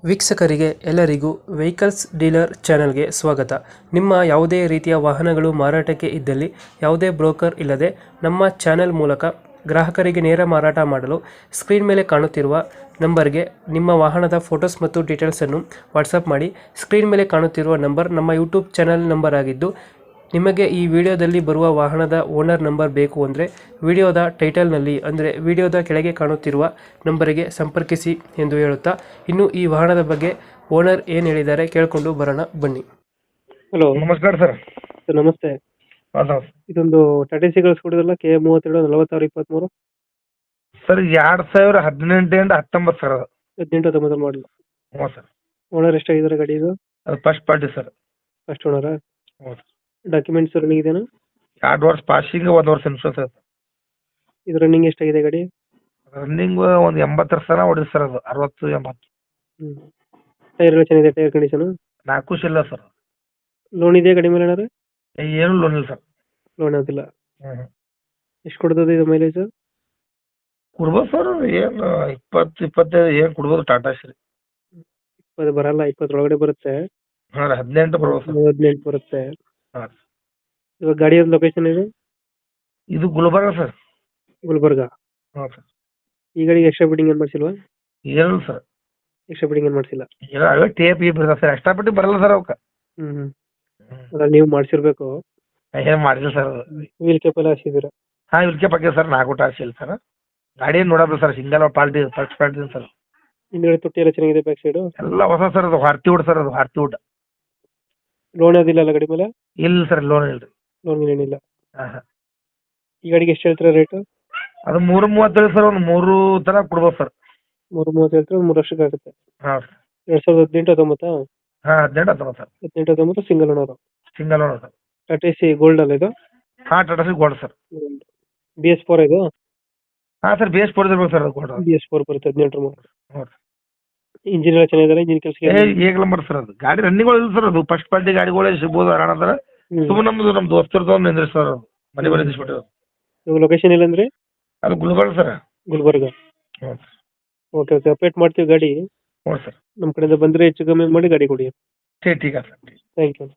ವೀಕ್ಷಕರಿಗೆ ಎಲ್ಲರಿಗೂ vehicles dealer ಚಾನೆಲ್ಗೆ ಸ್ವಾಗತ. ನಿಮ್ಮ ಯಾವುದೇ ರೀತಿಯ ವಾಹನಗಳು ಮಾರಾಟಕ್ಕೆ ಇದ್ದಲ್ಲಿ ಯಾವುದೇ ಬ್ರೋಕರ್ ಇಲ್ಲದೆ ನಮ್ಮ ಚಾನೆಲ್ ಮೂಲಕ ಗ್ರಾಹಕರಿಗೆ ನೇರ ಮಾರಾಟ ಮಾಡಲು ಸ್ಕ್ರೀನ್ ಮೇಲೆ ಕಾಣುತ್ತಿರುವ ನಂಬರ್ಗೆ ನಿಮ್ಮ ವಾಹನದ ಫೋಟೋಸ್ ಮತ್ತು ಡೀಟೇಲ್ಸನ್ನು ವಾಟ್ಸಪ್ ಮಾಡಿ. ಸ್ಕ್ರೀನ್ ಮೇಲೆ ಕಾಣುತ್ತಿರುವ ನಂಬರ್ ನಮ್ಮ ಯೂಟ್ಯೂಬ್ ಚಾನೆಲ್ ನಂಬರ್ ಆಗಿದ್ದು, ನಿಮಗೆ ಈ ವಿಡಿಯೋದಲ್ಲಿ ಬರುವ ವಾಹನದ ಓನರ್ ನಂಬರ್ ಬೇಕು ಅಂದರೆ ವಿಡಿಯೋದ ಟೈಟಲ್ನಲ್ಲಿ ಅಂದರೆ ವಿಡಿಯೋದ ಕೆಳಗೆ ಕಾಣುತ್ತಿರುವ ನಂಬರಿಗೆ ಸಂಪರ್ಕಿಸಿ ಎಂದು ಹೇಳುತ್ತಾ, ಇನ್ನು ಈ ವಾಹನದ ಬಗ್ಗೆ ಓನರ್ ಏನು ಹೇಳಿದ್ದಾರೆ ಕೇಳಿಕೊಂಡು ಬರೋಣ ಬನ್ನಿ. ಹಲೋ, ನಮಸ್ಕಾರ ಸರ್. ಸರ್ ನಮಸ್ತೆ. ಇದೊಂದು ಟಾಟಾ ಸಿ ಕಳಿಸ್ಕೊಡಿದ್ರಲ್ಲ KA32 4623 ಸರ್ 2018 and 19 ಸರ್. ಅದು 18-19 ಮಾಡಲು. ಹ್ಞೂ ಸರ್. ಓನರ್ ಎಷ್ಟಾಗಿದ್ದಾರೆ ಗಾಡಿ ಇದು? ಅದು ಫಸ್ಟ್ ಪಾರ್ಟಿ ಸರ್. ಫಸ್ಟ್ ಓನರಾ? ಹ್ಞೂ ಸರ್. ಡಾಕ್ಯುಮೆಂಟ್ಸ್ ರನ್ನಿಂಗ್ ಇದೆಯಾ? 2 ವರ್ಷ ಪಾಸಿಂಗ್, 1 ವರ್ಷ ಇನ್ಶೂರೆನ್ಸ್ ಸರ್. ಇದು ರನ್ನಿಂಗ್ ಎಷ್ಟಾಗಿದೆ ಗಾಡಿ? ರನ್ನಿಂಗ್ ಒಂದು 80 ತನ ಹೊಡಿದೆ ಸರ್. ಅದು 60-80. ಟೈರ್ ಎಲ್ಲ ಚೆನ್ನಾಗಿದೆ? ಟೈರ್ ಕಂಡೀಷನ್ 4 ಇಲ್ಲ ಸರ್. ಲೋನ್ ಇದೆಯಾ ಗಾಡಿ ಮೇಲೆ ಏನಾರು? ಏನು ಲೋನ್ ಇಲ್ಲ ಸರ್. ಲೋನ್ ಆಗಿಲ್ಲ. ಹ್ಞೂ. ಎಷ್ಟು ಕೊಡ್ತದೆ ಇದು ಮೈಲೇಜ್? ಕೊಡ್ಬೋದು ಸರ್. ಏನು 20-25 ಏನು ಕೊಡ್ಬೋದು ಟಾಟಾ ಶ್ರೀ. 20 ಬರಲ್ಲ, 20 ಒಳಗಡೆ ಬರುತ್ತೆ. ಹಾಂ ರೀ, 18 ಬರ್ಬೋದು ಸರ್. 18 ಬರುತ್ತೆ. ಹಾಂ. ಇವಾಗ ಗಾಡಿಯ ಲೊಕೇಶನ್ ಇದೆ? ಇದು ಗುಲ್ಬರ್ಗ ಸರ್. ಗುಲ್ಬರ್ಗ. ಹಾಂ ಸರ್. ಈ ಗಾಡಿಗೆ ಎಕ್ಸ್ಟ್ರಾ ಬಿಟ್ಟಿಂಗ್ ಏನು ಮಾಡಿಸಿಲ್ವಾ? ಏನಿಲ್ಲ ಸರ್. ಎಕ್ಸ್ಟ್ರಾ ಬಿಟ್ಟಿಂಗ್ ಏನು ಮಾಡಿಸಿಲ್ಲ. ಏನೋ ಅವೇ ಟೇಪ್ ಗೀಪ್ ಇರ್ತದೆ ಸರ್. ಎಕ್ಸ್ಟ್ರಾ ಪಟ್ಟಿ ಬರಲ್ಲ ಸರ್ ಅವಕ್ಕೆ. ಅದ್ರಲ್ಲಿ ನೀವು ಮಾಡಿಸಿರ್ಬೇಕು. ಏನು ಮಾಡಿಲ್ಲ ಸರ್ ಅದು. ವೀಲ್ ಕೇಪ್ ಎಲ್ಲ ಹಾಕ್ಸಿದ್ದೀರಾ? ಹಾಂ, ಇಲ್ಕೆ ಬಗ್ಗೆ ಸರ್ 4 ಟಾಸ್ ಇಲ್ಲ ಸರ್. ಗಾಡಿ ನೋಡಲ್ಲ sir. Single party first party sir. ಹಿಂದ್ಗಡೆ ತೊಟ್ಟಿ ಎಲ್ಲ ಚೆನ್ನಾಗಿದೆ, ಬ್ಯಾಕ್ ಸೈಡು ಎಲ್ಲ ಹೊಸ ಸರ್. ಅದು ಹಾರ್ತಿ ವುಡ್ ಸರ್. ಅದು ಹಾರ್ತಿ ವುಡ್. ಲೋನ್ ಅದಿಲ್ಲ ಅಲ್ಲ ಗಾಡಿ ಮೇಲೆ? ಇಲ್ಲ ಸರ್, ಲೋನ್ ಇಲ್ಲ ರೀ. ಲೋನ್ ಏನಿಲ್ಲ. ಹಾಂ ಹಾಂ. ಈ ಗಾಡಿಗೆ ಎಷ್ಟು ಹೇಳ್ತೀರಾ ರೇಟು? ಅದು 3.37 ಸರ್. ಒಂದು 3 ತನಕ ಕೊಡ್ಬೋದು ಸರ್. 3.30 ಹೇಳ್ತೀರಾ? 3 ವರ್ಷಕ್ಕೆ ಆಗುತ್ತೆ. ಹಾಂ ಸರ್. 2018-19? ಹಾಂ, 18-19 sir. 18-19 single owner. Single owner sir. Tata C gold ಅಲ್ಲ ಇದು? ಹಾಂ, Tata C gold sir. BS4 ಇದು? ಹಾಂ ಸರ್, ಬೇಸ್ ಕೊಡ್ತಿರ್ಬೇಕು ಸರ್. ಅದು ಗೋಲ್ಡ್. BS4 ಬರುತ್ತೆ 18 ಹ್ಞೂ. ಇಂಜಿನ್ ಎಲ್ಲ ಚೆನ್ನಾಗಿದ್ದಾರೆ? ಇಂಜಿನ್ ಕೆಲಸ ಏಕ್ ನಂಬರ್ ಸರ್. ಅದು ಗಾಡಿ ರನ್ನಿಂಗ್ಗಳು ಇಲ್ಲ ಸರ್. ಅದು ಫಸ್ಟ್ ಪಾರ್ಟಿ ಗಾಡಿಗಳೇ ಸಿಗ್ಬೋದು ಅರಾಣದ್ರ. ಸುಮ್ಮನೆ ನಮ್ಮ ದೋಸ್ತರದ್ದು ನಿಂದ್ರಿ ಸರ್. ಅದು ಮನೆ ಬಳಿ ನಿಲ್ಲಿಸ್ಬಿಟ್ಟು. ಇವಾಗ ಲೊಕೇಶನ್ ಇಲ್ಲ ಅಂದ್ರೆ? ಅದು ಗುಲ್ಬರ್ಗ ಸರ್. ಗುಲ್ಬರ್ಗ. ಹ್ಞೂ. ಓಕೆ ಓಕೆ, ಅಪ್ಡೇಟ್ ಮಾಡ್ತೀವಿ ಗಾಡಿ. ಹ್ಞೂ ಸರ್. ನಮ್ಮ ಕಡೆಯಿಂದ ಬಂದರೆ ಹೆಚ್ಚು ಕಮ್ಮಿ ಮಾಡಿ ಗಾಡಿ ಕೊಡಿ. ठीक है सर. Thank you.